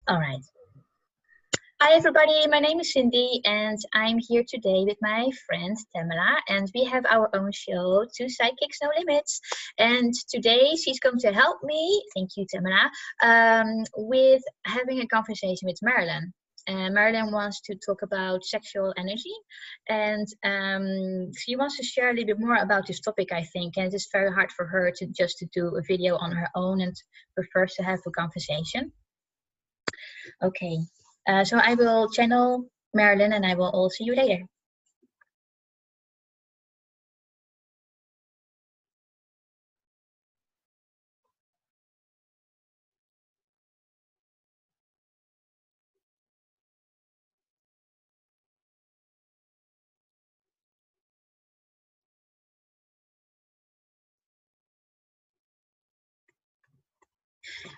All right. Hi, everybody. My name is Cindy, and I'm here today with my friend Tamalla, and we have our own show, Two Psychics No Limits. And today she's going to help me, thank you, Tamalla, with having a conversation with Marilyn. Marilyn wants to talk about sexual energy, and she wants to share a little bit more about this topic, I think. And it is very hard for her to just to do a video on her own, and prefers to have a conversation. Okay. So I will channel Marilyn, and I will all see you later.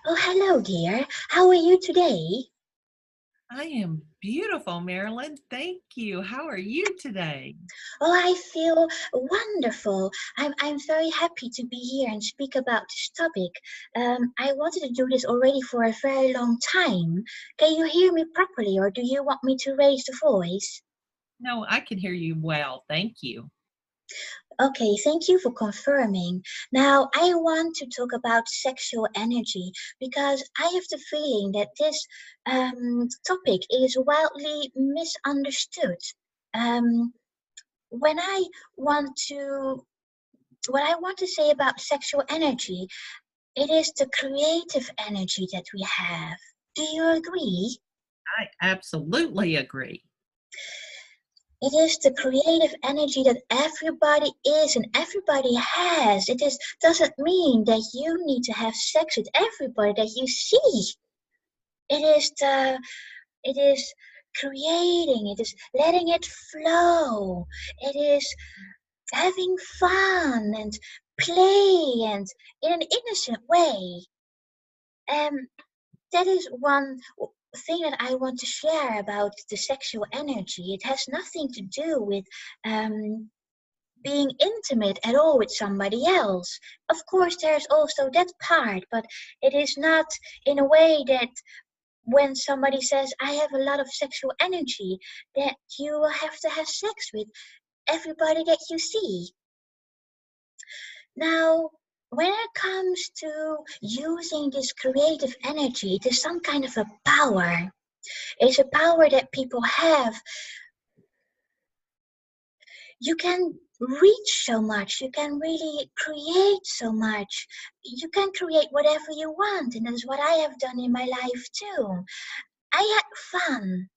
Oh, hello, dear. How are you today? I am beautiful, Marilyn. Thank you. How are you today? Oh, I feel wonderful. I'm very happy to be here and speak about this topic. I wanted to do this already for a very long time. Can you hear me properly, or do you want me to raise the voice? No, I can hear you well. Thank you. Okay, thank you for confirming. Now, I want to talk about sexual energy because I have the feeling that this topic is wildly misunderstood. Um, when I want to, what I want to say about sexual energy, it is the creative energy that we have. Do you agree? I absolutely agree. It is the creative energy that everybody is and everybody has. It is doesn't mean that you need to have sex with everybody that you see. It is creating, it is letting it flow. It is having fun and play and in an innocent way. Um that is one thing that I want to share about the sexual energy. It has nothing to do with being intimate at all with somebody else. Of course, there's also that part, but it is not in a way that when somebody says, I have a lot of sexual energy, that you will have to have sex with everybody that you see. Now, when it comes to using this creative energy, it is some kind of a power. It's a power that people have. You can reach so much, you can really create so much, you can create whatever you want, and that's what I have done in my life too. I had fun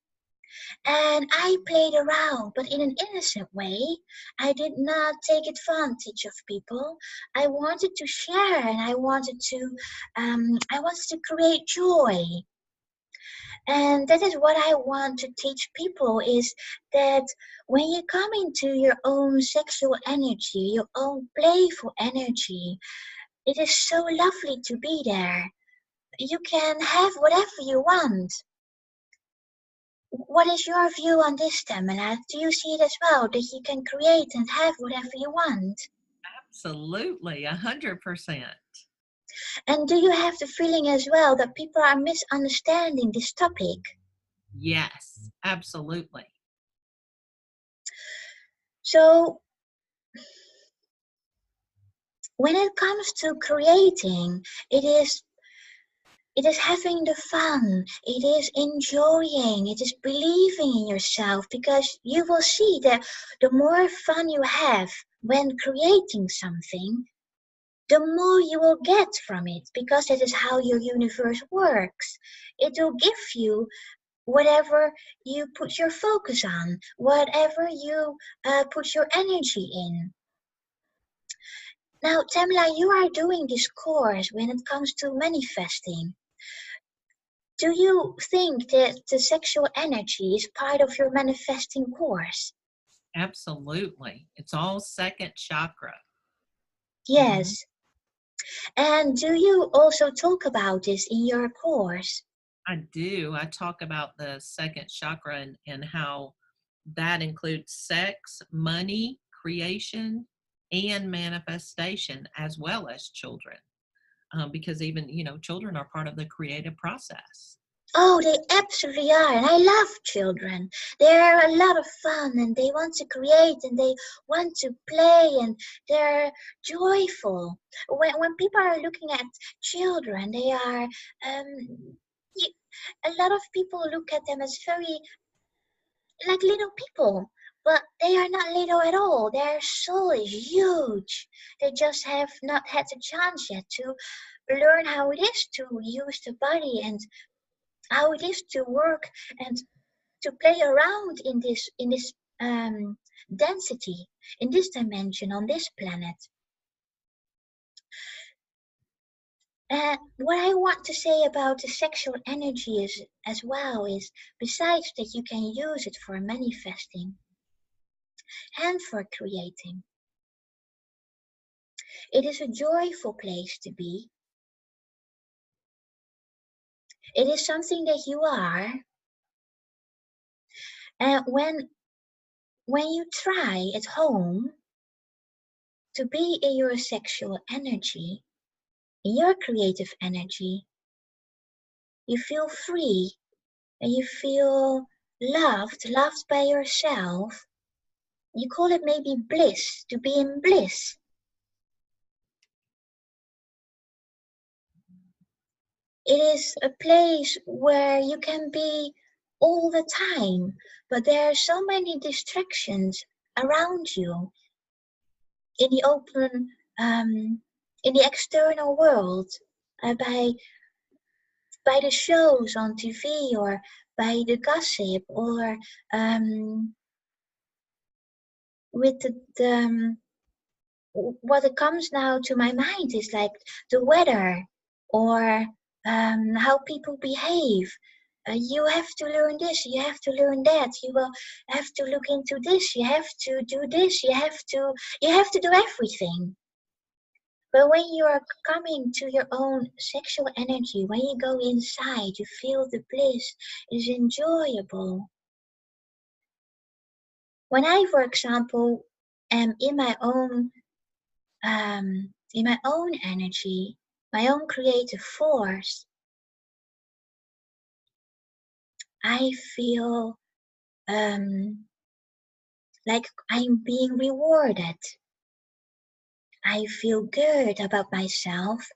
and I played around, but in an innocent way. I did not take advantage of people. I wanted to share, and I wanted to create joy. And that is what I want to teach people, is that when you come into your own sexual energy, your own playful energy, it is so lovely to be there. You can have whatever you want. What is your view on this, Tamalla? Do you see it as well, that you can create and have whatever you want? Absolutely, 100%. And do you have the feeling as well that people are misunderstanding this topic? Yes, absolutely. So when it comes to creating, it is having the fun, it is enjoying, it is believing in yourself, because you will see that the more fun you have when creating something, the more you will get from it, because that is how your universe works. It will give you whatever you put your focus on, whatever you put your energy in. Now, Tamla, you are doing this course when it comes to manifesting. Do you think that the sexual energy is part of your manifesting course? Absolutely. It's all second chakra. Mhm. Yes. And do you also talk about this in your course? I do. I talk about the second chakra and how that includes sex, money, creation, and manifestation, as well as children. Because even, children are part of the creative process. Oh, they absolutely are. And I love children. They're a lot of fun and they want to create and they want to play and they're joyful. When people are looking at children, they are, you, a lot of people look at them as very like little people. But they are not little at all. Their soul is huge. They just have not had the chance yet to learn how it is to use the body and how it is to work and to play around in this density, in this dimension on this planet. What I want to say about the sexual energy is as well is besides that you can use it for manifesting and for creating, it is a joyful place to be. It is something that you are, and when you try at home to be in your sexual energy, in your creative energy, you feel free and you feel loved by yourself. You call it maybe bliss, to be in bliss. It is a place where you can be all the time, but there are so many distractions around you in the open, in the external world, by the shows on TV or by the gossip or with what it comes now to my mind is like the weather or how people behave. You have to learn this, you have to learn that, you will have to look into this, you have to do this, you have to do everything. But when you are coming to your own sexual energy, when you go inside, you feel the bliss is enjoyable. When I, for example, am in my own energy, my own creative force, I feel like I'm being rewarded. I feel good about myself.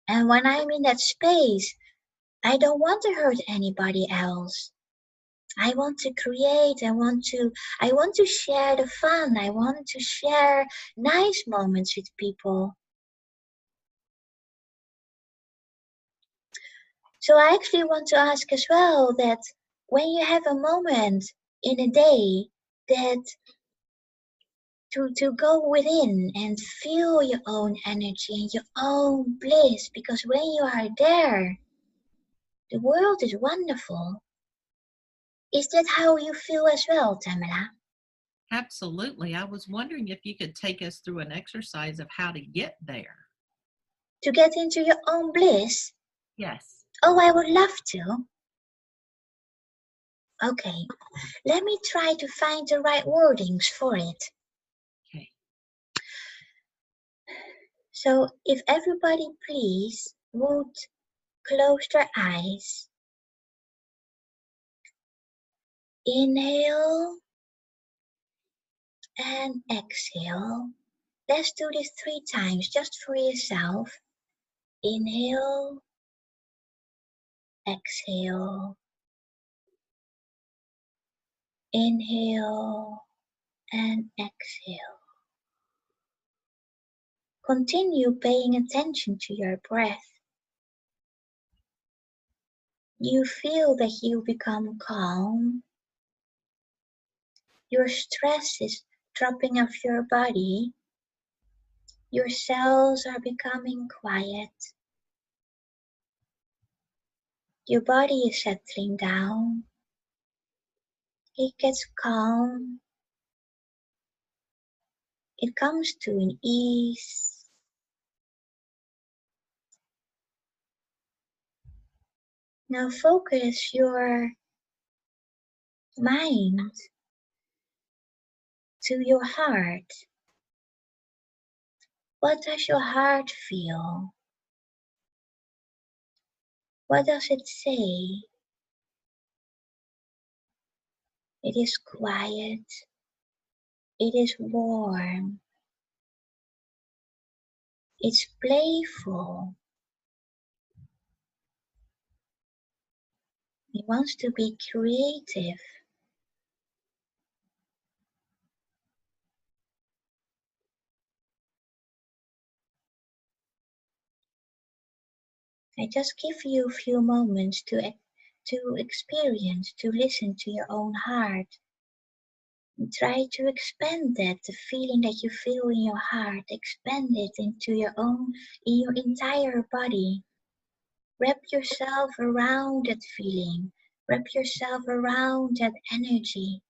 And when I'm in that space, I don't want to hurt anybody else. I want to create. I want to share the fun. I want to share nice moments with people. So I actually want to ask as well that when you have a moment in a day that to go within and feel your own energy and your own bliss, because when you are there, the world is wonderful. Is that how you feel as well, Tamalla? Absolutely. I was wondering if you could take us through an exercise of how to get there. To get into your own bliss? Yes. Oh, I would love to. Okay, let me try to find the right wordings for it. Okay. So if everybody please would close their eyes. Inhale and exhale. Let's do this 3 times just for yourself. Inhale, exhale. Inhale and exhale. Continue paying attention to your breath. You feel that you become calm. Your stress is dropping off your body. Your cells are becoming quiet. Your body is settling down. It gets calm. It comes to an ease. Now focus your mind to your heart. What does your heart feel? What does it say? It is quiet. It is warm. It's playful. It wants to be creative. I just give you a few moments to experience, to listen to your own heart. And try to expand that, the feeling that you feel in your heart, expand it in your entire body. Wrap yourself around that feeling. Wrap yourself around that energy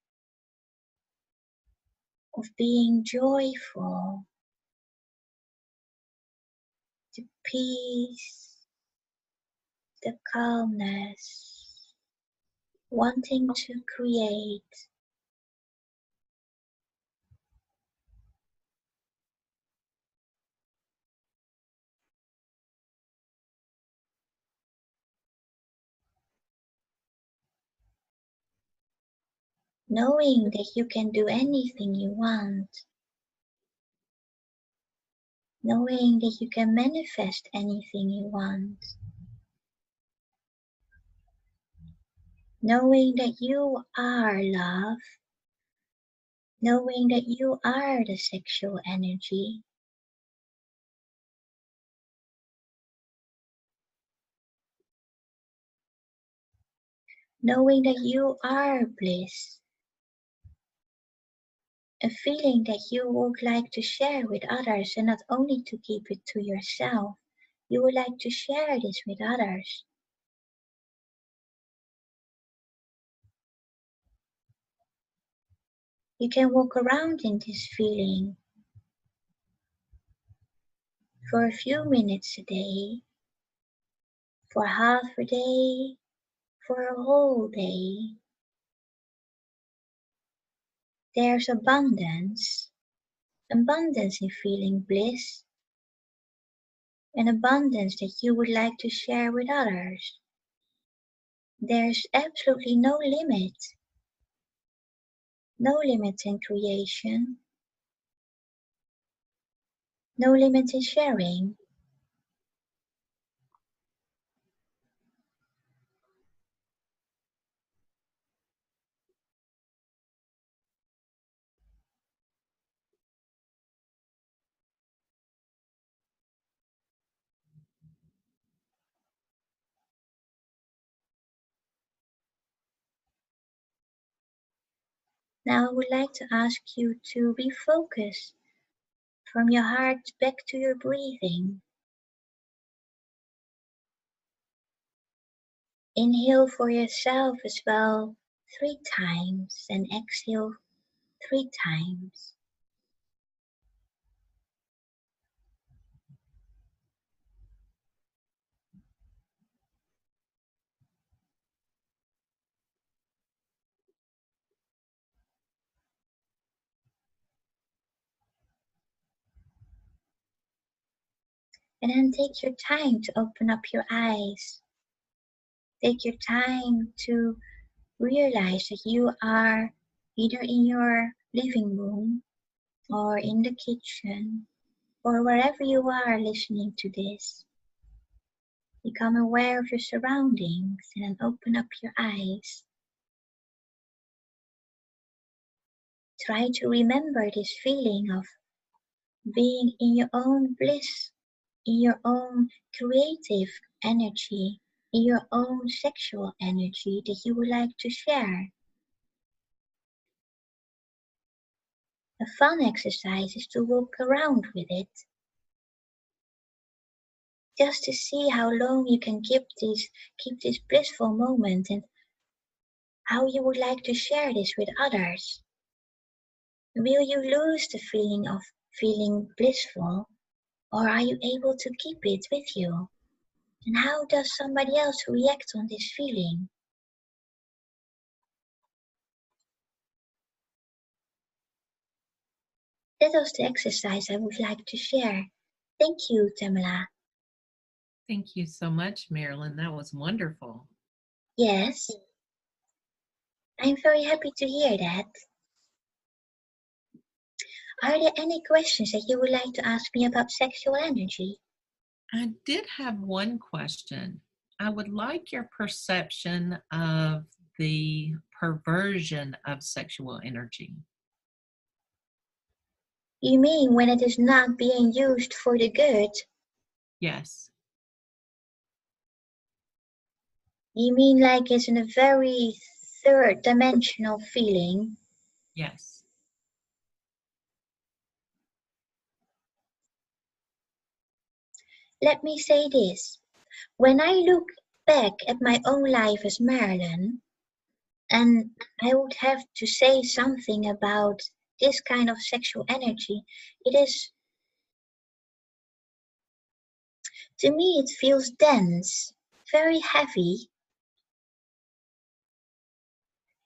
of being joyful, the peace, the calmness, wanting to create, knowing that you can do anything you want, knowing that you can manifest anything you want, knowing that you are love, knowing that you are the sexual energy, knowing that you are bliss, a feeling that you would like to share with others and not only to keep it to yourself. You would like to share this with others. You can walk around in this feeling for a few minutes a day, for half a day, for a whole day. There's abundance in feeling bliss, an abundance that you would like to share with others. There's absolutely no limit in creation, no limit in sharing. Now I would like to ask you to refocus from your heart back to your breathing. Inhale for yourself as well 3 times and exhale 3 times. And then take your time to open up your eyes. Take your time to realize that you are either in your living room or in the kitchen or wherever you are listening to this. Become aware of your surroundings and then open up your eyes. Try to remember this feeling of being in your own bliss, in your own creative energy, in your own sexual energy that you would like to share. A fun exercise is to walk around with it, just to see how long you can keep this blissful moment and how you would like to share this with others. Will you lose the feeling of feeling blissful, or are you able to keep it with you? And how does somebody else react on this feeling? That was the exercise I would like to share. Thank you, Tamalla. Thank you so much, Marilyn. That was wonderful. Yes, I'm very happy to hear that. Are there any questions that you would like to ask me about sexual energy? I did have one question. I would like your perception of the perversion of sexual energy. You mean when it is not being used for the good? Yes. You mean like it's in a very third dimensional feeling? Yes. Let me say this. When I look back at my own life as Marilyn, and I would have to say something about this kind of sexual energy, it is, to me, it feels dense, very heavy.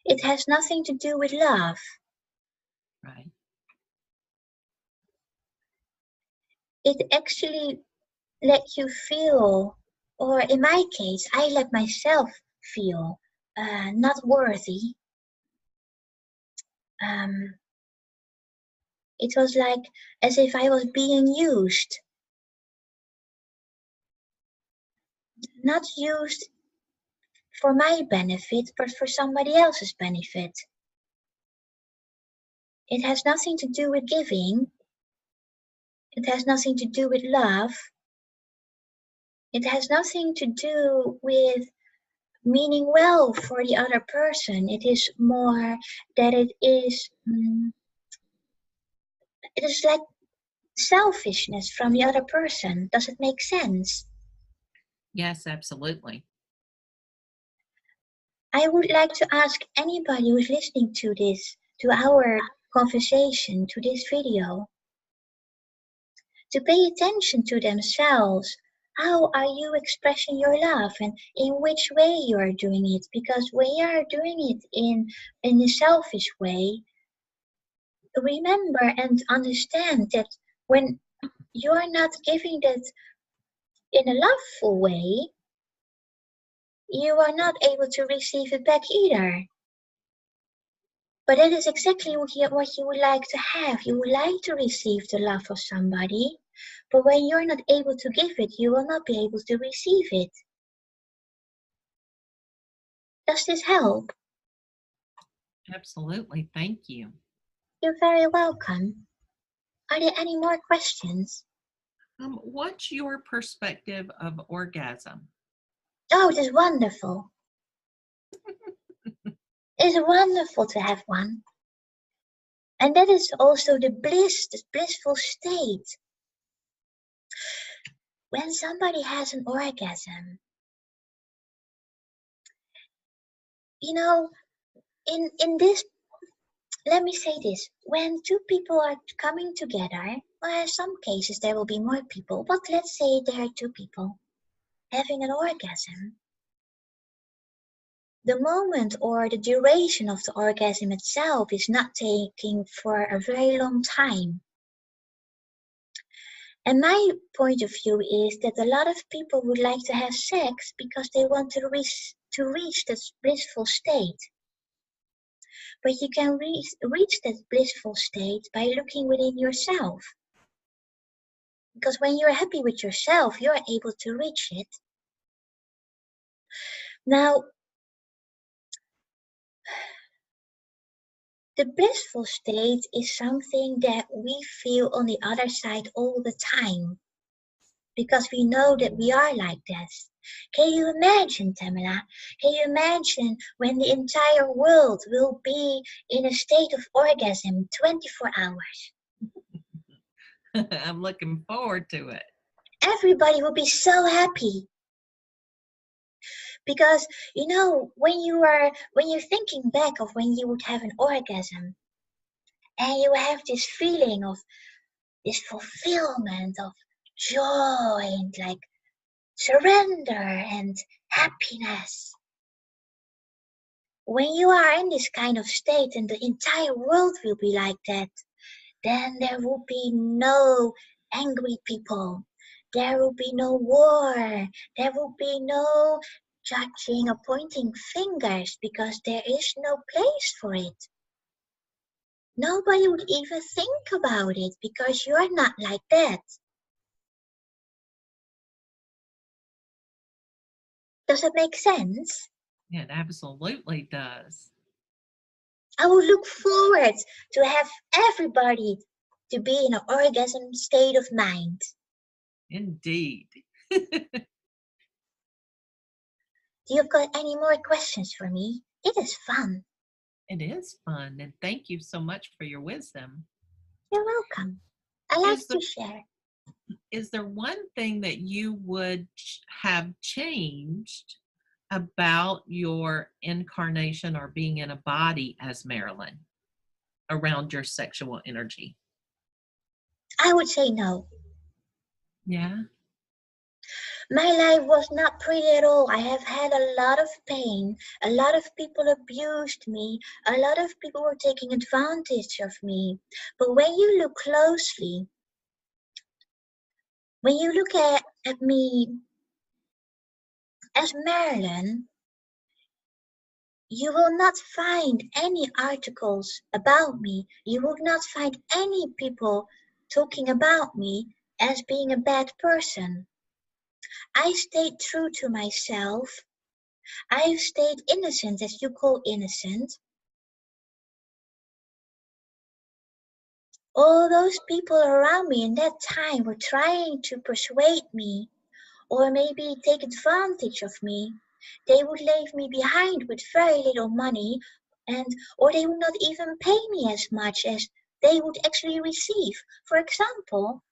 It has nothing to do with love. Right. It actually let you feel, or in my case, I let myself feel not worthy. Um, it was like as if I was being used, not used for my benefit, but for somebody else's benefit. It has nothing to do with giving. It has nothing to do with love. It has nothing to do with meaning well for the other person. It is more that it is like selfishness from the other person. Does it make sense? Yes, absolutely. I would like to ask anybody who's listening to this, to our conversation, to this video, to pay attention to themselves. How are you expressing your love and in which way you are doing it? Because when you are doing it in a selfish way, remember and understand that when you are not giving that in a loveful way, you are not able to receive it back either. But that is exactly what you would like to have. You would like to receive the love of somebody, but when you're not able to give it, you will not be able to receive it. Does this help? Absolutely. Thank you. You're very welcome. Are there any more questions? What's your perspective of orgasm? Oh, it is wonderful. It is wonderful to have one. And that is also the bliss, the blissful state. When somebody has an orgasm, you know, in this, let me say this, when two people are coming together, well, in some cases there will be more people, but let's say there are two people having an orgasm. The moment or the duration of the orgasm itself is not taking for a very long time. And my point of view is that a lot of people would like to have sex because they want to reach this blissful state. But you can reach that blissful state by looking within yourself. Because when you're happy with yourself, you're able to reach it. Now, the blissful state is something that we feel on the other side all the time. Because we know that we are like this. Can you imagine, Tamalla? Can you imagine when the entire world will be in a state of orgasm 24 hours? I'm looking forward to it. Everybody will be so happy. Because when you're thinking back of when you would have an orgasm and you have this feeling of this fulfillment of joy and like surrender and happiness. When you are in this kind of state and the entire world will be like that, then there will be no angry people. There will be no war. There will be no judging or pointing fingers because there is no place for it. Nobody would even think about it because you're not like that. Does it make sense? It absolutely does. I would look forward to have everybody to be in an orgasm state of mind. Indeed. Do you got any more questions for me? It is fun. It is fun, and thank you so much for your wisdom. You're welcome. I like Is there, to share. is there one thing that you would have changed about your incarnation or being in a body as Marilyn around your sexual energy? I would say no. Yeah. My life was not pretty at all. I have had a lot of pain. A lot of people abused me. A lot of people were taking advantage of me. But when you look closely, when you look at me as Marilyn, you will not find any articles about me. You will not find any people talking about me as being a bad person. I stayed true to myself. I've stayed innocent, as you call innocent. All those people around me in that time were trying to persuade me or maybe take advantage of me. They would leave me behind with very little money or they would not even pay me as much as they would actually receive. For example,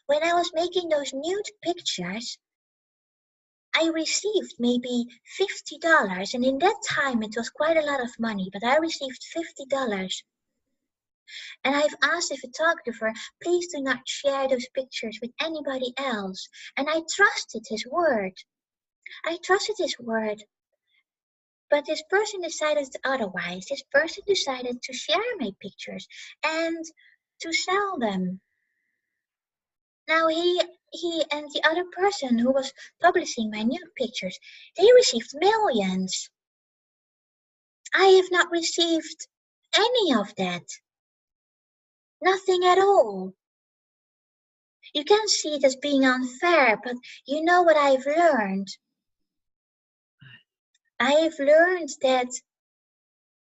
when I was making those nude pictures, I received maybe $50, and in that time it was quite a lot of money, but I received $50. And I've asked the photographer, please do not share those pictures with anybody else. And I trusted his word. I trusted his word. But this person decided otherwise. This person decided to share my pictures and to sell them. Now he and the other person who was publishing my nude pictures, they received millions. I have not received any of that. Nothing at all. You can see it as being unfair, but you know what I've learned? I've learned that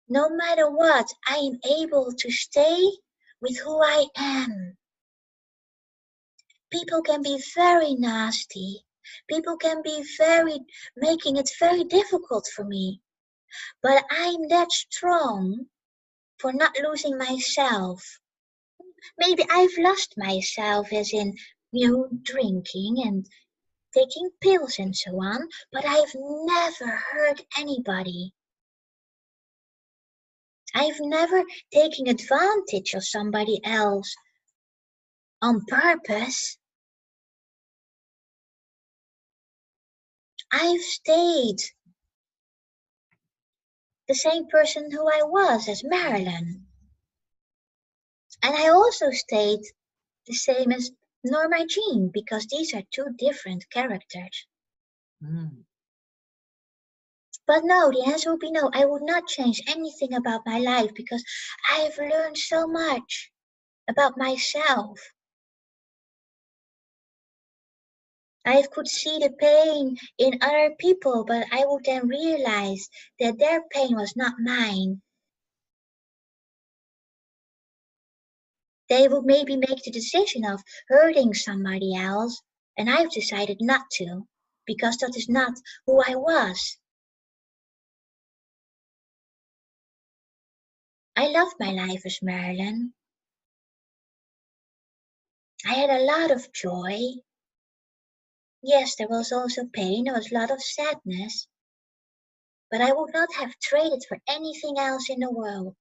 no matter what, I am able to stay with who I am. People can be very nasty. People can be making it very difficult for me. But I'm that strong for not losing myself. Maybe I've lost myself as in, drinking and taking pills and so on, but I've never hurt anybody. I've never taken advantage of somebody else on purpose. I've stayed the same person who I was as Marilyn. And I also stayed the same as Norma Jeane because these are two different characters. Mm. But no, the answer would be no. I would not change anything about my life because I've learned so much about myself. I could see the pain in other people, but I would then realize that their pain was not mine. They would maybe make the decision of hurting somebody else, and I've decided not to, because that is not who I was. I loved my life as Marilyn. I had a lot of joy. Yes, there was also pain, there was a lot of sadness, but I would not have traded for anything else in the world.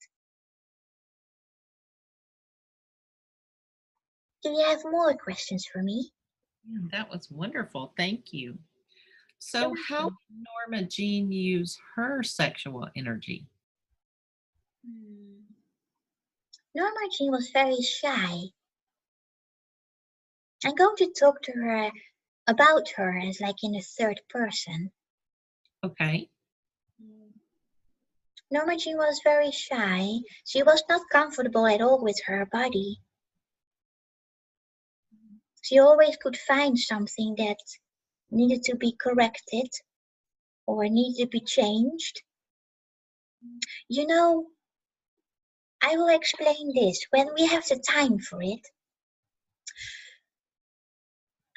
Do you have more questions for me? Yeah, that was wonderful. Thank you. You're So, how welcome. did Norma Jeane use her sexual energy? Norma Jeane was very shy. I'm going to talk to her about her as like in the third person. Okay. Norma Jeane was very shy. She was not comfortable at all with her body. She always could find something that needed to be corrected or needed to be changed. You know, I will explain this when we have the time for it.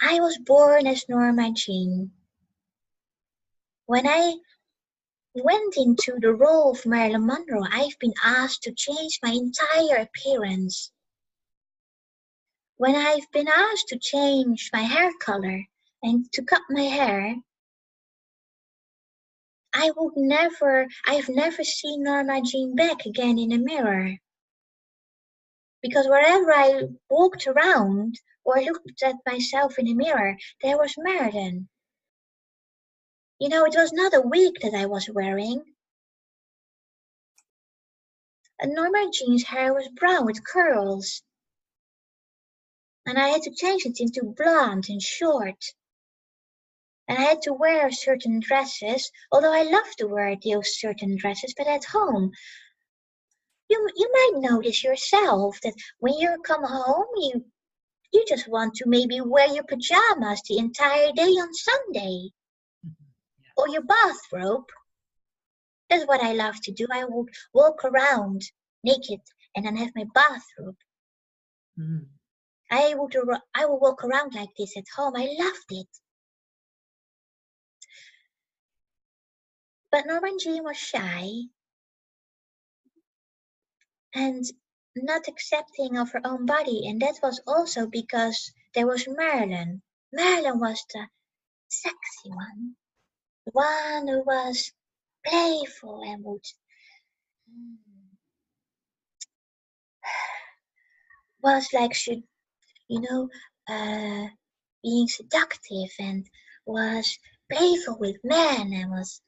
I was born as Norma Jeane. When I went into the role of Marilyn Monroe, I've been asked to change my entire appearance. When I've been asked to change my hair color and to cut my hair, I've never seen Norma Jeane back again in a mirror. Because wherever I walked around or looked at myself in a mirror, there was Marilyn. You know, it was not a wig that I was wearing. And Norma Jeane's hair was brown with curls. And I had to change it into blonde and short. And I had to wear certain dresses, although I love to wear those certain dresses, but at home, you might notice yourself that when you come home, you just want to maybe wear your pajamas the entire day on Sunday. Or your bathrobe. That's what I love to do. I would walk around naked and then have my bathrobe. Mm. I would walk around like this at home. I loved it. But Norma Jeane was shy and not accepting of her own body, and that was also because there was Marilyn. Marilyn was the sexy one, the one who was playful and was like you know, being seductive and was playful with men and was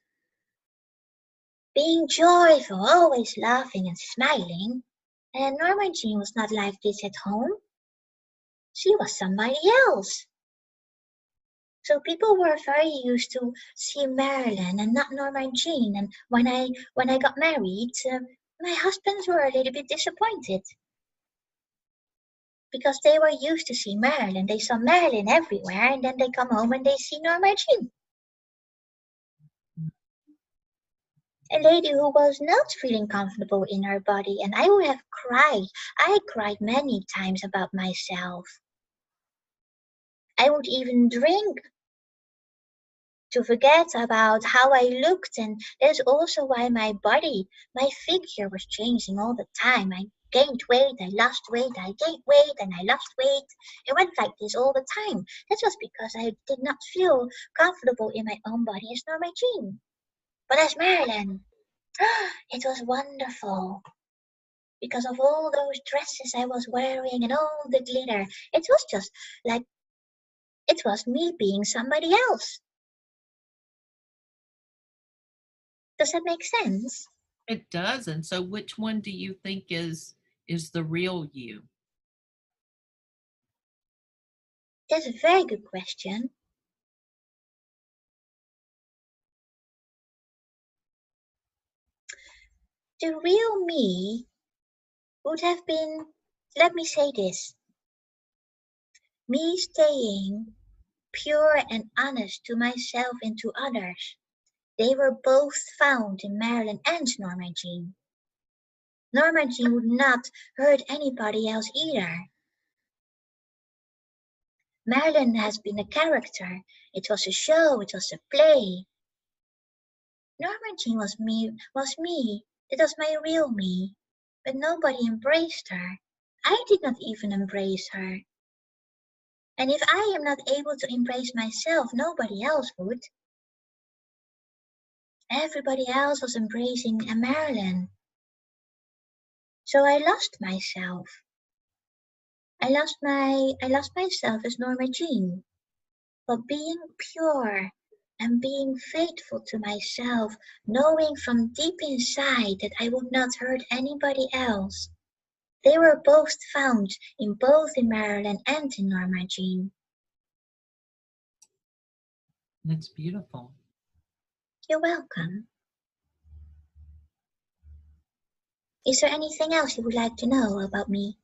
being joyful, always laughing and smiling. And Norma Jeane was not like this at home. She was somebody else. So people were very used to see Marilyn and not Norma Jeane. And when I got married, my husbands were a little bit disappointed because they were used to see Marilyn. They saw Marilyn everywhere, and then they come home and they see Norma Jeane. A lady who was not feeling comfortable in her body, and I would have cried. I cried many times about myself. I would even drink to forget about how I looked, and that's also why my body, my figure was changing all the time. I gained weight, I lost weight, I gained weight, and I lost weight. It went like this all the time. That was because I did not feel comfortable in my own body as Norma Jeane. But as Marilyn, it was wonderful. Because of all those dresses I was wearing and all the glitter, it was just like it was me being somebody else. Does that make sense? It does. And so which one do you think is the real you? That's a very good question. The real me would have been, let me say this, me staying pure and honest to myself and to others. They were both found in Marilyn and Norma Jeane. Norma Jeane would not hurt anybody else either. Marilyn has been a character. It was a show, it was a play. Norma Jeane was me. It was my real me. But nobody embraced her. I did not even embrace her. And if I am not able to embrace myself, nobody else would. Everybody else was embracing a Marilyn. So I lost myself. I lost myself as Norma Jeane. But being pure and being faithful to myself, knowing from deep inside that I would not hurt anybody else. They were both found in both in Marilyn and in Norma Jeane. That's beautiful. You're welcome. Is there anything else you would like to know about me?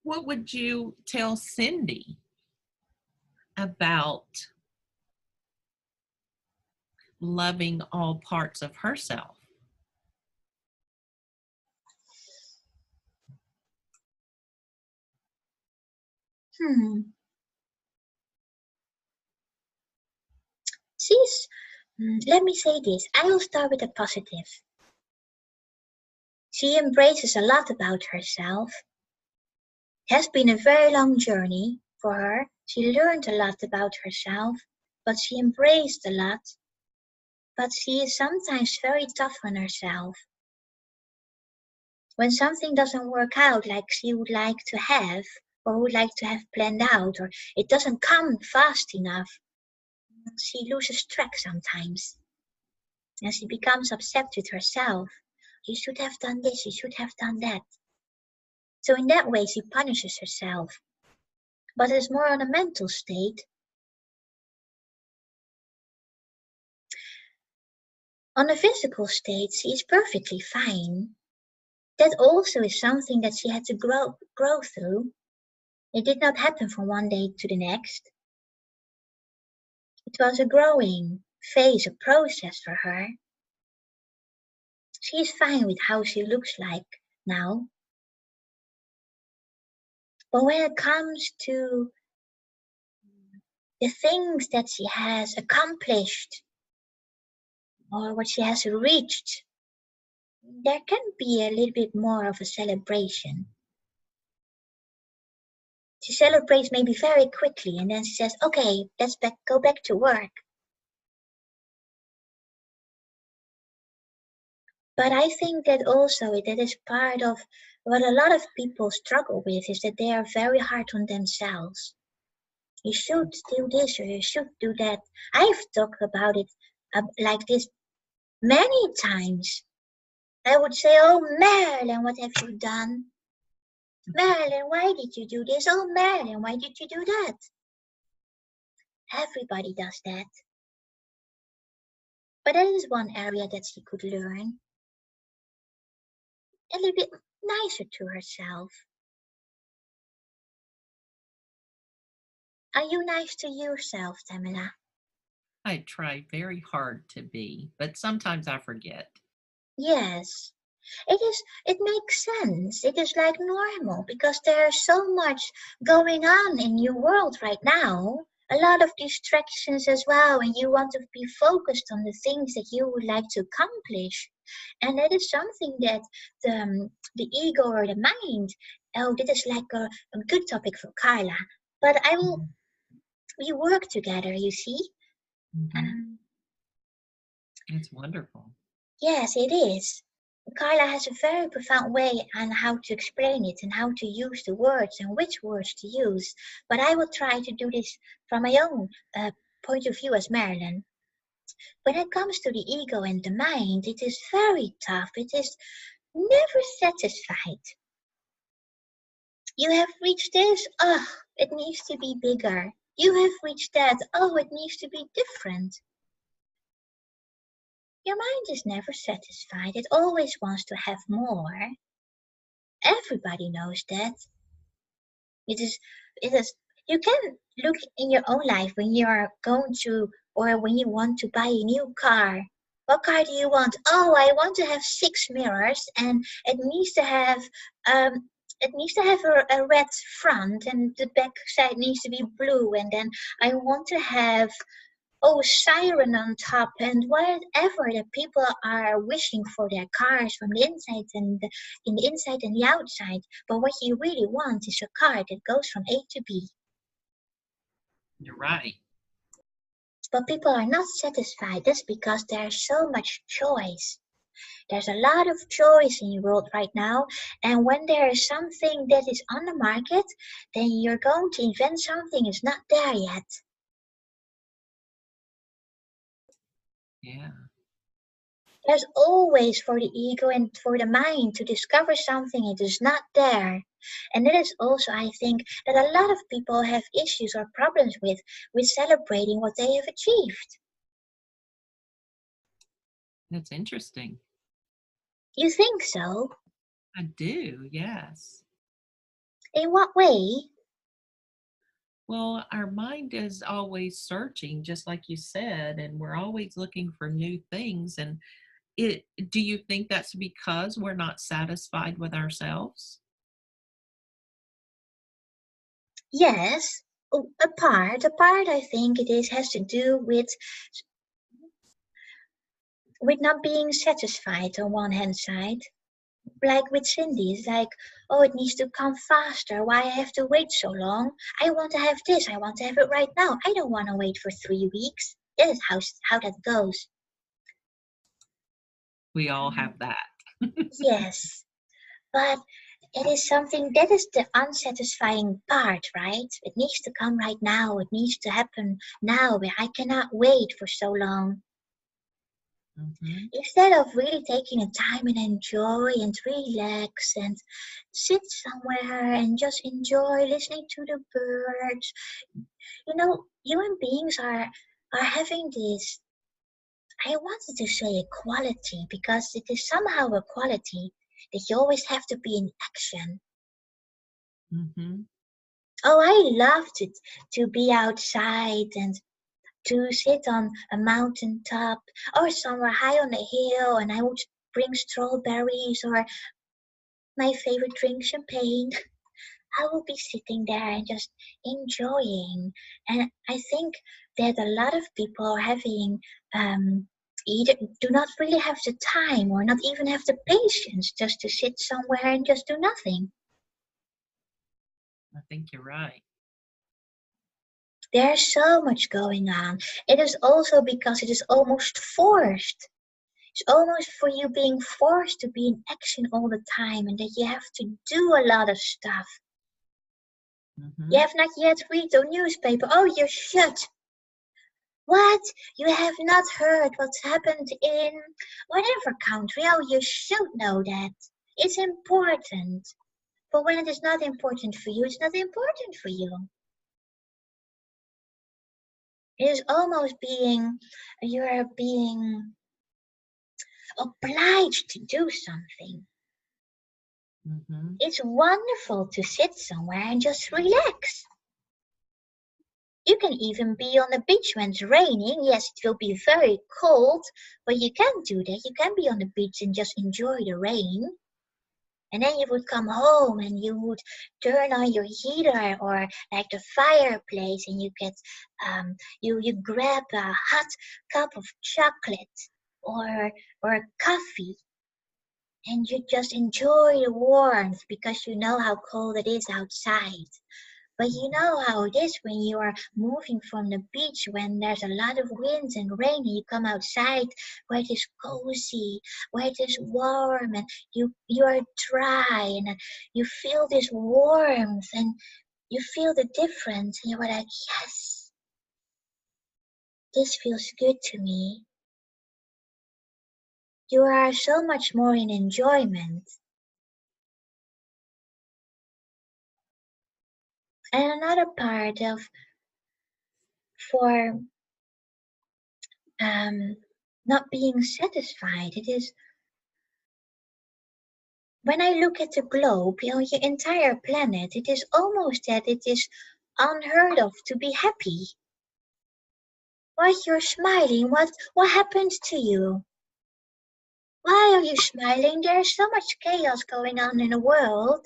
What would you tell Cindy about loving all parts of herself? Let me say this. I will start with a positive. She embraces a lot about herself. It has been a very long journey for her. She learned a lot about herself, but she embraced a lot. But she is sometimes very tough on herself. When something doesn't work out like she would like to have, or would like to have planned out, or it doesn't come fast enough, she loses track sometimes. And she becomes upset with herself. You should have done this, you should have done that. So in that way, she punishes herself. But it's more on a mental state. On a physical state, she is perfectly fine. That also is something that she had to grow through. It did not happen from one day to the next. It was a growing phase, a process for her. She is fine with how she looks like now. But when it comes to the things that she has accomplished or what she has reached, there can be a little bit more of a celebration. She celebrates maybe very quickly and then she says, okay, let's go back to work. But I think that also that is part of what a lot of people struggle with, is that they are very hard on themselves. You should do this or you should do that. I've talked about it like this many times. I would say, oh, Marilyn, what have you done? Marilyn, why did you do this? Oh, Marilyn, why did you do that? Everybody does that. But that is one area that she could learn. A little bit nicer to herself. Are you nice to yourself, Tamalla? I try very hard to be, but sometimes I forget. Yes. It makes sense. It is like normal because there's so much going on in your world right now. A lot of distractions as well, and you want to be focused on the things that you would like to accomplish. And that is something that the ego or the mind, oh, this is like a good topic for Carla. But we work together, you see. Mm-hmm. It's wonderful. Yes, it is. Carla has a very profound way on how to explain it and how to use the words and which words to use. But I will try to do this from my own point of view as Marilyn. When it comes to the ego and the mind, it is very tough. It is never satisfied. You have reached this, oh, it needs to be bigger. You have reached that, oh, it needs to be different. Your mind is never satisfied. It always wants to have more. Everybody knows that. It is, you can look in your own life when you are going to, or when you want to buy a new car. What car do you want? Oh, I want to have 6 mirrors and um, it needs to have a red front and the back side needs to be blue, and then I want to have siren on top and whatever the people are wishing for their cars from the inside and in the inside and the outside. But what you really want is a car that goes from A to B. You're right. But people are not satisfied. That's because there's so much choice. There's a lot of choice in the world right now. And when there is something that is on the market, then you're going to invent something is not there yet. Yeah. There's always for the ego and for the mind to discover something it is not there. And it is also, I think, that a lot of people have issues or problems with celebrating what they have achieved. That's interesting. You think so? I do, yes. In what way? Well, our mind is always searching, just like you said, and we're always looking for new things. And it, do you think that's because we're not satisfied with ourselves? Yes, a part. I think it is has to do with not being satisfied on one hand side. Like with Cindy, it's like, oh, it needs to come faster. Why I have to wait so long? I want to have this. I want to have it right now. I don't want to wait for 3 weeks. That is how that goes. We all Um, have that. yes, but it is something that is the unsatisfying part, right? It needs to come right now. It needs to happen now. I cannot wait for so long. Hmm. Instead of really taking a time and enjoy and relax and sit somewhere and just enjoy listening to the birds. Human beings are having this, I wanted to say equality because it is somehow a quality that you always have to be in action. Hmm. Oh, I loved it to be outside and to sit on a mountain top or somewhere high on a hill, and I would bring strawberries or my favorite drink, champagne. I will be sitting there and just enjoying. And I think that a lot of people are having either do not really have the time or not even have the patience just to sit somewhere and just do nothing. I think you're right. There's so much going on. It is also because it is almost forced. It's almost for you being forced to be in action all the time and that you have to do a lot of stuff. You Hmm. have not yet read the newspaper. Oh, you should. What? You have not heard what's happened in whatever country? Oh, you should know that. It's important. But when it is not important for you, it's not important for you. It is almost you are being obliged to do something. Hmm. It's wonderful to sit somewhere and just relax. You can even be on the beach when it's raining. Yes, it will be very cold, but you can do that. You can be on the beach and just enjoy the rain. And then you would come home and you would turn on your heater or like the fireplace and you grab a hot cup of chocolate or coffee and you just enjoy the warmth because you know how cold it is outside. But you know how it is when you are moving from the beach when there's a lot of wind and rain and you come outside where it is cozy, where it is warm and you are dry and you feel this warmth and you feel the difference and you're like, yes, this feels good to me. You are so much more in enjoyment. And another part of for um, not being satisfied, it is when I look at the globe, your entire planet, it is almost that it is unheard of to be happy. Why you're smiling? What happened to you? Why are you smiling? There's so much chaos going on in the world.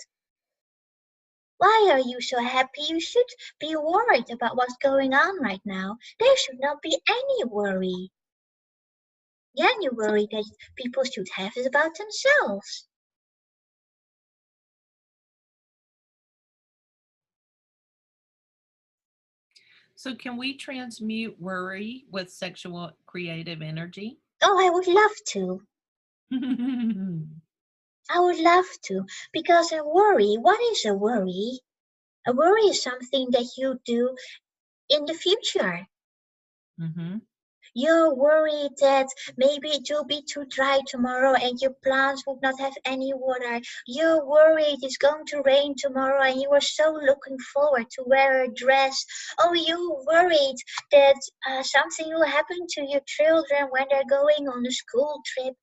Why are you so happy? You should be worried about what's going on right now. There should not be any worry. The only worry that people should have is about themselves. So, can we transmute worry with sexual creative energy? Oh, I would love to. I would love to. Because a worry, what is a worry? A worry is something that you do in the future. Hmm. You're worried that maybe it will be too dry tomorrow and your plants would not have any water. You're worried it's going to rain tomorrow and you are so looking forward to wear a dress. Oh, you're worried that something will happen to your children when they're going on a school trip.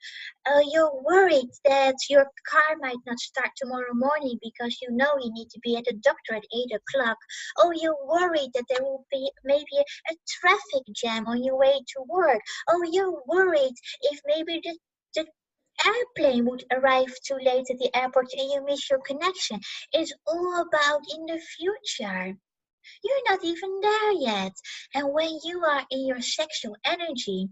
You're worried that your car might not start tomorrow morning because you know you need to be at the doctor at 8 o'clock. Oh, you're worried that there will be maybe a traffic jam on your way to work. Oh, you're worried if maybe the airplane would arrive too late at the airport and you miss your connection. It's all about in the future. You're not even there yet. And when you are in your sexual energy,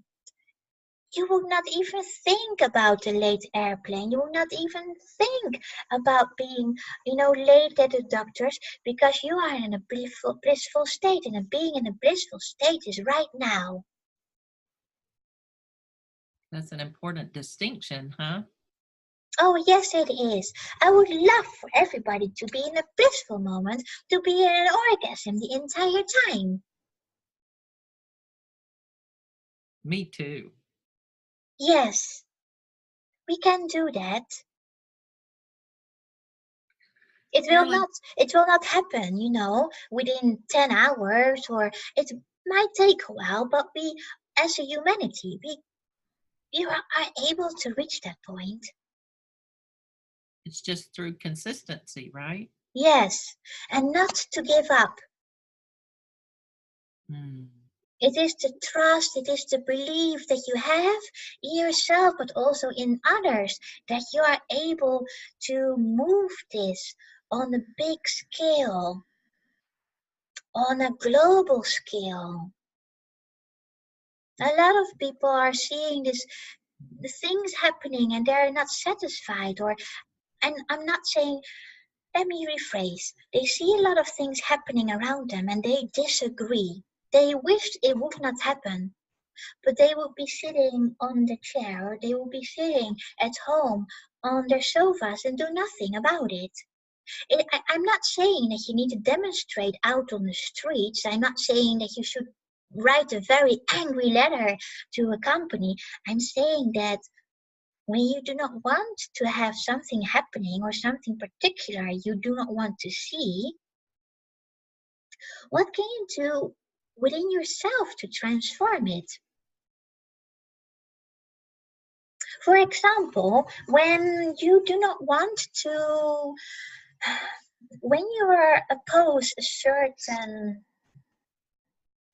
you will not even think about the late airplane. You will not even think about being, late at the doctors because you are in a blissful state. And being in a blissful state is right now. That's an important distinction, huh? Oh, yes, it is. I would love for everybody to be in a blissful moment, to be in an orgasm the entire time. Me too. Yes, we can do that. It will Marilyn, not it will not happen, within 10 hours, or it might take a while, but we as a humanity, we are able to reach that point. it's just through consistency, right? Yes, and not to give up. Mm. It is the trust, it is the belief that you have in yourself, but also in others, that you are able to move this on a big scale, on a global scale. A lot of people are seeing the things happening and they're not satisfied, and I'm not saying, let me rephrase. They see a lot of things happening around them and they disagree. They wish it would not happen, but they will be sitting on the chair or they will be sitting at home on their sofas and do nothing about it. I'm not saying that you need to demonstrate out on the streets. I'm not saying that you should write a very angry letter to a company. I'm saying that when you do not want to have something happening or something particular you do not want to see, what can you do within yourself to transform it? For example, when you do not want to, when you are opposed a certain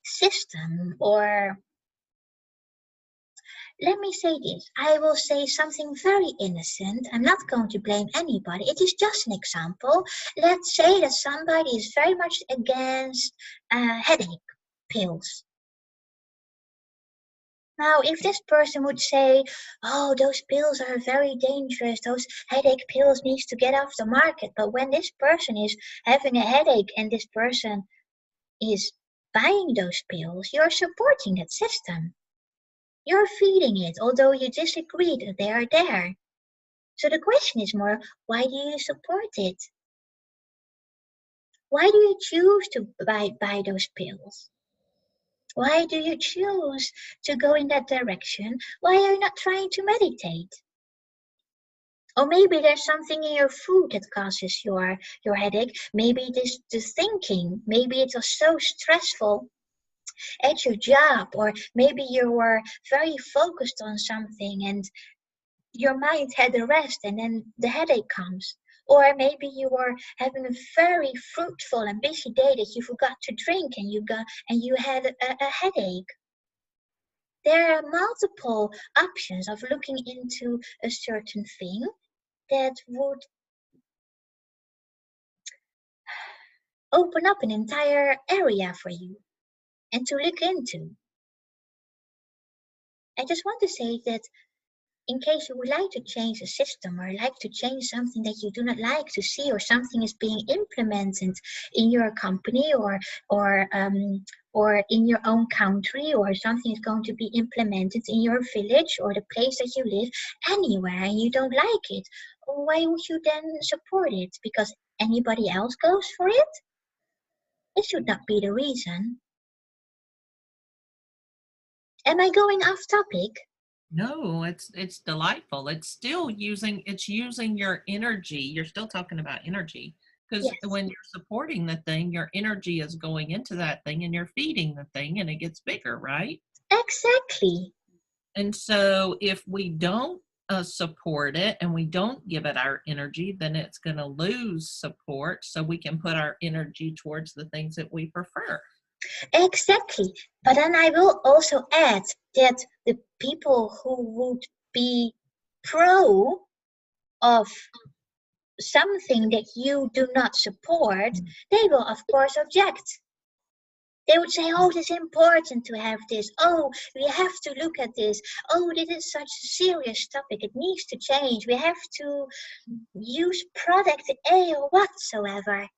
system, or let me say this, I will say something very innocent. I'm not going to blame anybody. It is just an example. Let's say that somebody is very much against headache pills. Now, if this person would say, oh, those pills are very dangerous, those headache pills needs to get off the market. But when this person is having a headache and this person is buying those pills, you're supporting that system. You're feeding it, although you disagree that they are there. So the question is more, why do you support it? Why do you choose to buy those pills? Why do you choose to go in that direction? Why are you not trying to meditate? Or maybe there's something in your food that causes your headache. Maybe it is the thinking. Maybe it was so stressful at your job, or maybe you were very focused on something and your mind had a rest and then the headache comes. Or maybe you were having a very fruitful and busy day that you forgot to drink and you had a headache. There are multiple options of looking into a certain thing that would open up an entire area for you and to look into. I just want to say that in case you would like to change a system or like to change something that you do not like to see, or something is being implemented in your company, or in your own country, or something is going to be implemented in your village or the place that you live, anywhere, and you don't like it, why would you then support it? Because anybody else goes for it? It should not be the reason. Am I going off topic? No, it's delightful. It's using your energy. You're still talking about energy because Yes, when you're supporting the thing, your energy is going into that thing and you're feeding the thing and it gets bigger, right? exactly. And so if we don't support it and we don't give it our energy, then it's going to lose support so we can put our energy towards the things that we prefer. Exactly. But then I will also add that the people who would be pro of something that you do not support, they will of course object. They would say, oh, it's important to have this. Oh, we have to look at this. Oh, this is such a serious topic. It needs to change. We have to use product A or whatsoever.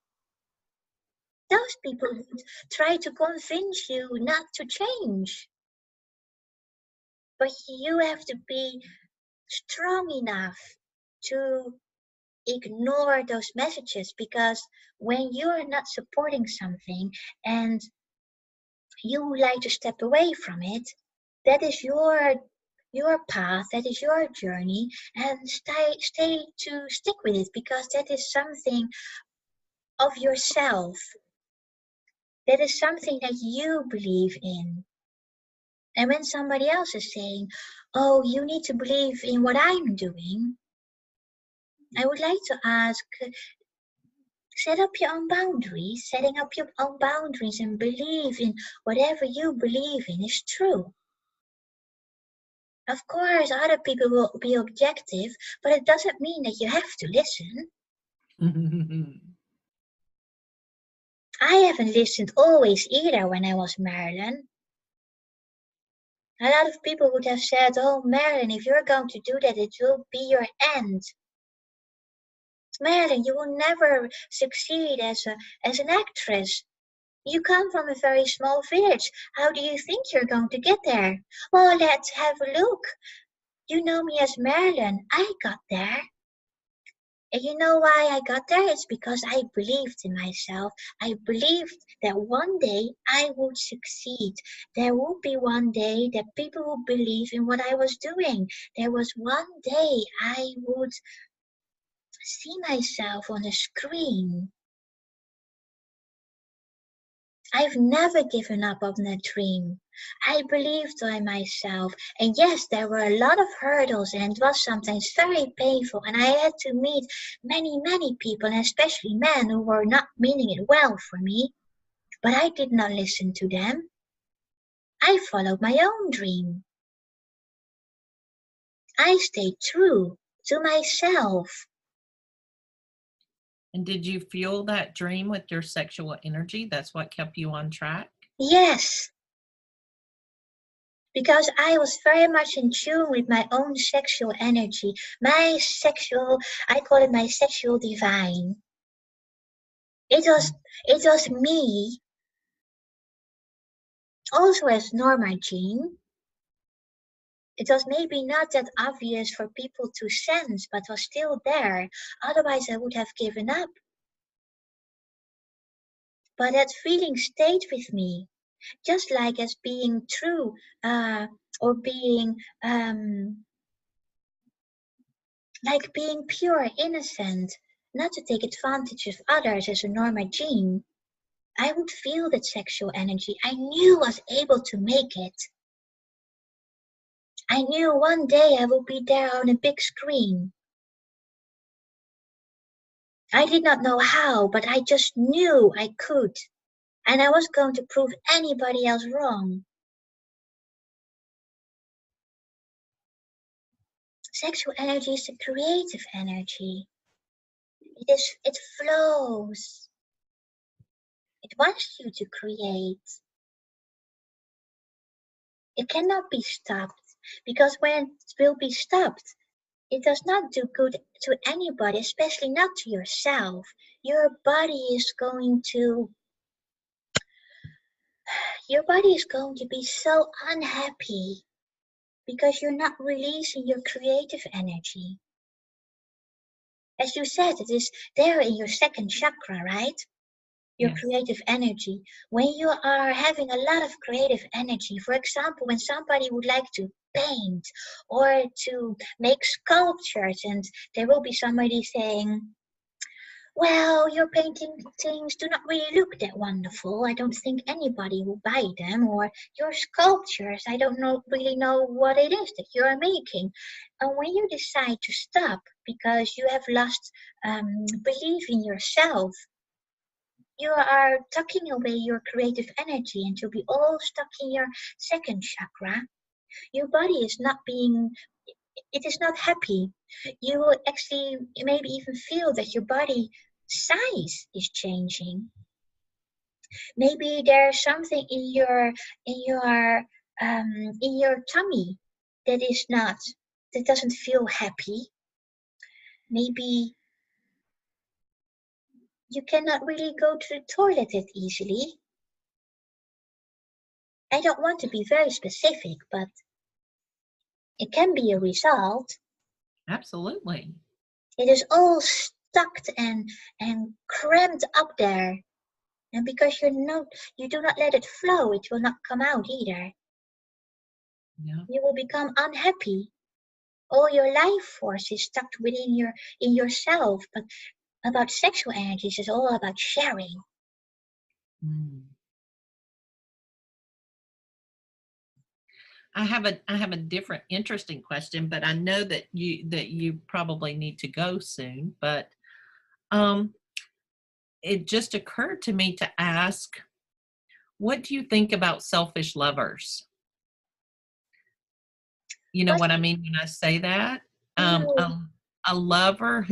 Those people would try to convince you not to change. But you have to be strong enough to ignore those messages, because when you're not supporting something and you would like to step away from it, that is your path, that is your journey, and stick with it, because that is something of yourself. That is something that you believe in. And when somebody else is saying, oh, you need to believe in what I'm doing, I would like to ask, set up your own boundaries. Setting up your own boundaries and believe in whatever you believe in is true. Of course, other people will be objective, but it doesn't mean that you have to listen. I haven't listened always either when I was Marilyn. A lot of people would have said, oh, Marilyn, if you're going to do that, it will be your end. Marilyn, you will never succeed as an actress. You come from a very small village. How do you think you're going to get there? Well, let's have a look. You know me as Marilyn. I got there. And you know why I got there? It's because I believed in myself. I believed that one day I would succeed. There would be one day that people would believe in what I was doing. There was one day I would see myself on a screen. I've never given up on that dream. I believed in myself. And yes, there were a lot of hurdles, and it was sometimes very painful. And I had to meet many, many people, and especially men who were not meaning it well for me. But I did not listen to them. I followed my own dream. I stayed true to myself. And did you fuel that dream with your sexual energy? That's what kept you on track? Yes, because I was very much in tune with my own sexual energy, I call it my sexual divine. It was me, also as Norma Jeane. It was maybe not that obvious for people to sense, but was still there. Otherwise, I would have given up. But that feeling stayed with me, just like as being true, or being like being pure, innocent, not to take advantage of others as a Norma Jeane. I would feel that sexual energy. I knew I was able to make it. I knew one day I would be there on a big screen. I did not know how, but I just knew I could. And I was going to prove anybody else wrong. Sexual energy is a creative energy. It flows. It wants you to create. It cannot be stopped, because when it will be stopped, it does not do good to anybody, especially not to yourself. Your body is going to be so unhappy because you're not releasing your creative energy. As you said, it is there in your second chakra, right? your Yes. creative energy. When you are having a lot of creative energy, for example, when somebody would like to paint or to make sculptures, and there will be somebody saying, well, your paintings do not really look that wonderful. I don't think anybody will buy them. Or your sculptures, I don't really know what it is that you are making. And when you decide to stop because you have lost belief in yourself, you are tucking away your creative energy and you'll be all stuck in your second chakra. Your body is not being, it is not happy. You will actually maybe even feel that your body size is changing. Maybe there's something in your in your tummy that is not, that doesn't feel happy. Maybe you cannot really go to the toilet that easily. I don't want to be very specific, but it can be a result. Absolutely. It is all stuck and crammed up there. And because you do not let it flow, it will not come out either. Yeah. You will become unhappy. All your life force is stuck within in yourself. But about sexual energies is all about sharing. Mm. I have a different interesting question, but I know that you probably need to go soon. But um, it just occurred to me to ask, what do you think about selfish lovers? You know What what I mean when I say that? Um, no, a, a lover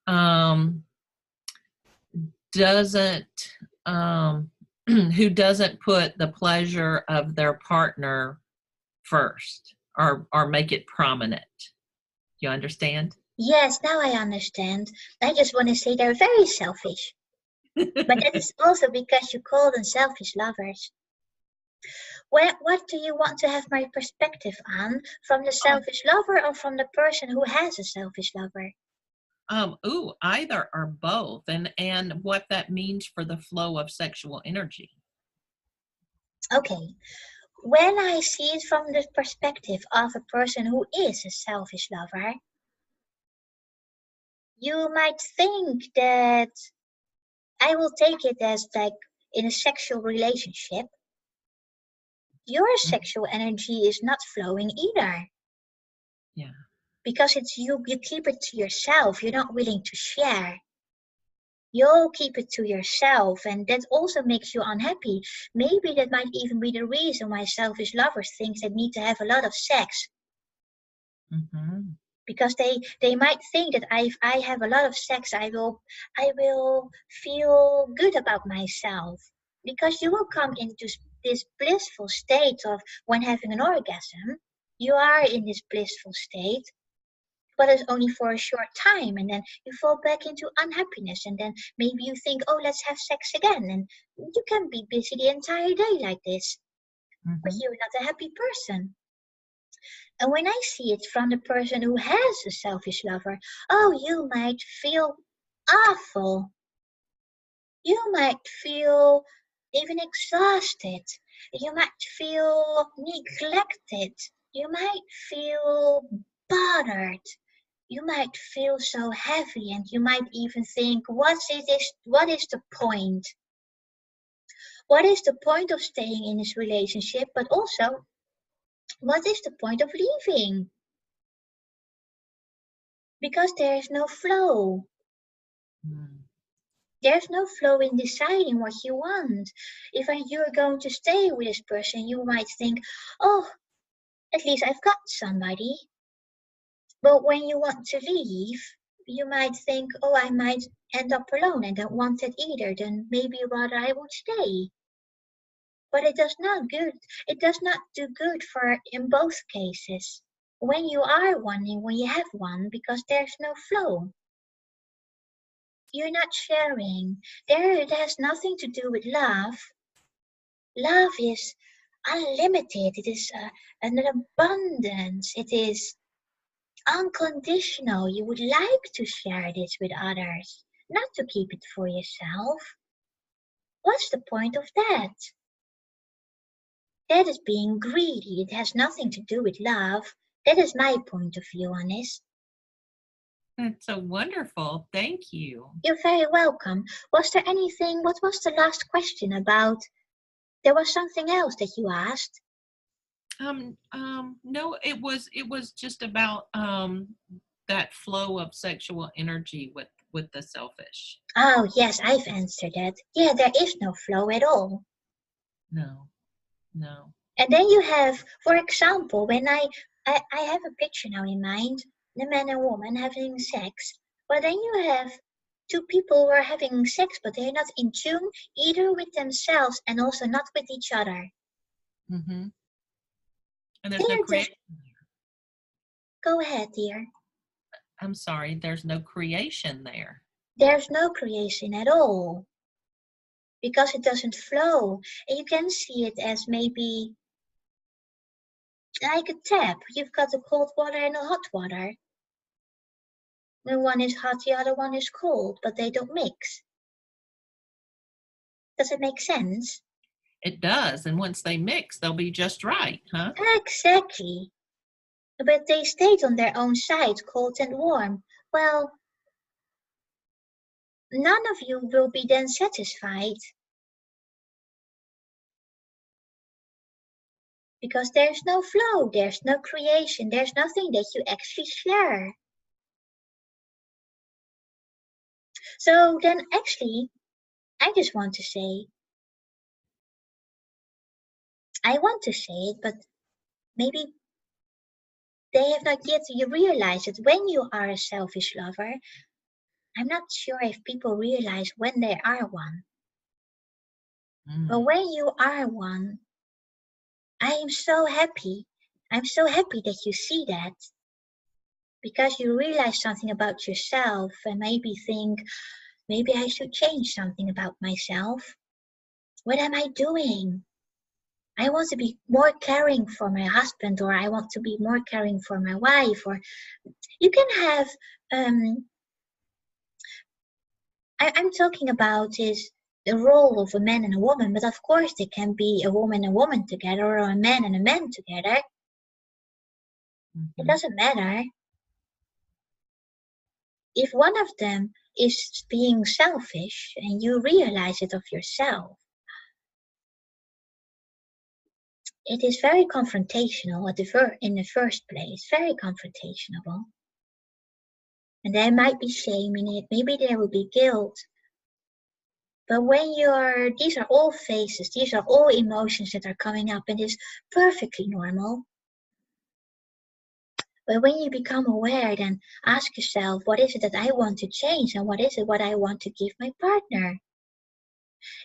um, doesn't um, who doesn't put the pleasure of their partner first or make it prominent. You understand? yes, now I understand. I just want to say they're very selfish. But that is also because you call them selfish lovers. What do you want to have my perspective on? From the Oh, selfish lover or from the person who has a selfish lover? ooh, either or both, and what that means for the flow of sexual energy. Okay, when I see it from the perspective of a person who is a selfish lover, you might think that I will take it as like in a sexual relationship, your Mm, sexual energy is not flowing either. yeah. Because it's you keep it to yourself, you're not willing to share. You'll keep it to yourself, and that also makes you unhappy. Maybe that might even be the reason why selfish lovers think they need to have a lot of sex. Hmm. Because they might think that if I have a lot of sex, I will feel good about myself. Because you will come into this blissful state of when having an orgasm, you are in this blissful state, but it's only for a short time, and then you fall back into unhappiness, and then maybe you think, oh, let's have sex again, and you can be busy the entire day like this, but Hmm. you're not a happy person. And when I see it from the person who has a selfish lover, oh, you might feel awful. You might feel even exhausted. You might feel neglected. You might feel bothered. You might feel so heavy, and you might even think, what is the point? What is the point of staying in this relationship? But also, what is the point of leaving? Because there is no flow. Mm. There's no flow in deciding what you want. If you're going to stay with this person, you might think, oh, at least I've got somebody. But when you want to leave, you might think, oh, I might end up alone. I don't want that either. Then maybe rather I would stay. But it does not good. It does not do good for in both cases. When you are wanting, when you have one, because there's no flow. You're not sharing. It has nothing to do with love. Love is unlimited. It is an abundance. It is unconditional. You would like to share this with others. not to keep it for yourself. What's the point of that? That is being greedy. It has nothing to do with love. That is my point of view on this. That's so wonderful. Thank you. You're very welcome. Was there anything, what was the last question about? There was something else that you asked. No, it was just about that flow of sexual energy with the selfish. Oh, yes, I've answered that. Yeah, there is no flow at all. No, no. And then you have, for example, when I have a picture now in mind, the man and woman having sex. But then you have two people who are having sex, but they're not in tune either with themselves and also not with each other. Mm-hmm. And there's no They're just, creation there. go ahead, dear. I'm sorry, there's no creation there. There's no creation at all because it doesn't flow. And you can see it as maybe like a tap. You've got the cold water and the hot water. The one is hot, the other one is cold, but they don't mix. Does it make sense? It does. And once they mix, they'll be just right, huh? Exactly. But they stayed on their own side, cold and warm. Well, none of you will be then satisfied. Because there's no flow, there's no creation, there's nothing that you actually share. So then actually, I just want to say, I want to say it, but maybe they have not yet realized it. When you are a selfish lover, I'm not sure if people realize when they are one. But when you are one, I am so happy. I'm so happy that you see that. Because you realize something about yourself and maybe think, maybe I should change something about myself. What am I doing? I want to be more caring for my husband, or I want to be more caring for my wife, or you can have I'm talking about is the role of a man and a woman, but of course there can be a woman and a woman together or a man and a man together. It doesn't matter. If one of them is being selfish and you realize it of yourself, it is very confrontational in the first place, very confrontational. And there might be shame in it, maybe there will be guilt. But when these are all phases, these are all emotions that are coming up, and it's perfectly normal. But when you become aware, then ask yourself, what is it that I want to change, and what is it what I want to give my partner?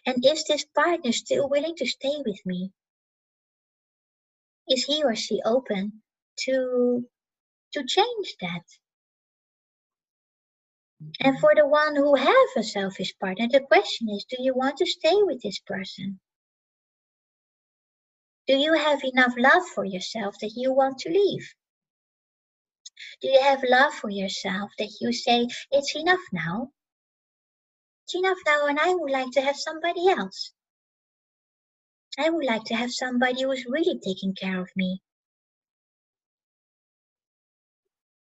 And is this partner still willing to stay with me? Is he or she open to change that? And for the one who have a selfish partner, the question is, do you want to stay with this person? Do you have enough love for yourself that you want to leave? Do you have love for yourself that you say, it's enough now? It's enough now and I would like to have somebody else. I would like to have somebody who's really taking care of me.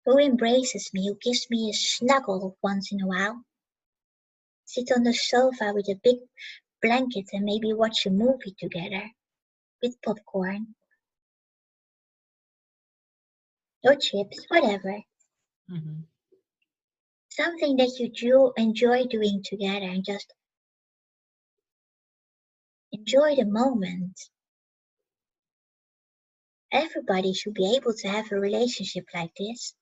Who embraces me, who gives me a snuggle once in a while. Sit on the sofa with a big blanket and maybe watch a movie together with popcorn or chips, whatever. Mm-hmm. Something that you enjoy doing together and just enjoy the moment. Everybody should be able to have a relationship like this.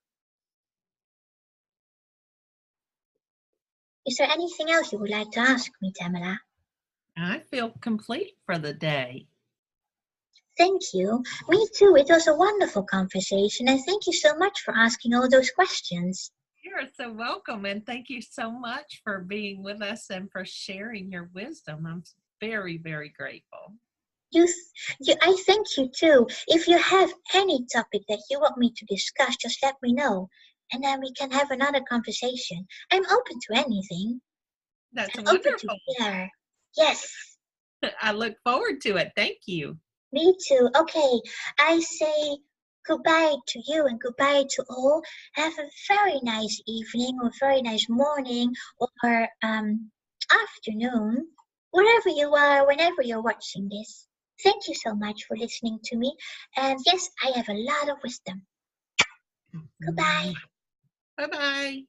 Is there anything else you would like to ask me, Tamalla? I feel complete for the day. Thank you. Me too. It was a wonderful conversation, and thank you so much for asking all those questions. You're so welcome, and thank you so much for being with us and for sharing your wisdom. I'm very, very grateful. I thank you too. If you have any topic that you want me to discuss, just let me know. and then we can have another conversation. I'm open to anything. That's I'm open to wonderful. hear. Yes, I look forward to it. Thank you. me too. Okay, I say goodbye to you and goodbye to all. Have a very nice evening or very nice morning or afternoon, wherever you are, whenever you're watching this. Thank you so much for listening to me. And yes, I have a lot of wisdom. Goodbye. Bye bye.